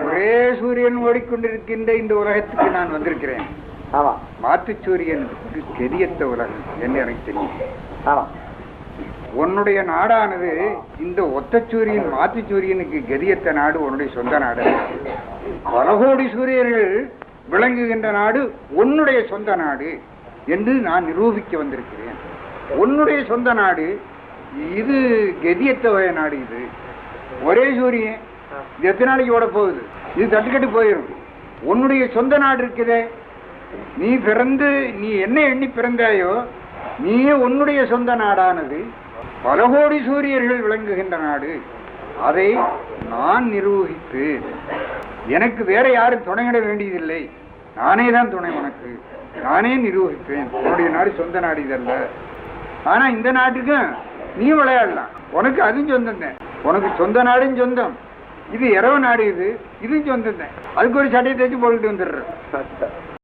ஒரே சூரியன் ஓடிக்கொண்டிருக்கின்ற இந்த உலகத்துக்கு நான் வந்திருக்கிறேன். ஆமா. மாற்று சூரியனுக்கு கெதியத்த உலகம் என்ன எனக்கு தெரியும். ஆமா. உன்னுடைய நாடானது இந்த ஒத்த சூரியன் மாற்று சூரியனுக்கு கெதியத்த நாடு உன்னுடைய சொந்த நாடு. பல கோடி சூரியர்கள் விளங்குகின்ற நாடு உன்னுடைய சொந்த நாடு என்று நான் நிரூபிக்க வந்திருக்கிறேன். உன்னுடைய சொந்த நாடு இது கெதியத்த வகை நாடு. இது ஒரே சூரியன் இது எத்தனை நாளைக்கு ஓட போகுது? இது தட்டுக்கட்டு போயிடும். உன்னுடைய சொந்த நாடு இருக்குதே, நீ பிறந்து நீ என்ன எண்ணி பிறந்தாயோ நீயே உன்னுடைய சொந்த நாடானது பல கோடி சூரியர்கள் விளங்குகின்ற நாடு. அதை நான் நிரூபித்து எனக்கு வேற யாரும் துணையிட வேண்டியதில்லை. நானே தான் துணை உனக்கு. நானே நிரூபிப்பேன் உன்னுடைய நாடு சொந்த நாடு இதல்ல. ஆனா இந்த நாட்டுக்கும் நீ விளையாடலாம். உனக்கு அதுவும் சொந்தம் தான். உனக்கு சொந்த நாடும் சொந்தம். இது இரவு நாடு. இதுவும் சொந்தம் தான். அதுக்கு ஒரு சட்டையை தேய்ச்சி போட்டுட்டு வந்துடுற.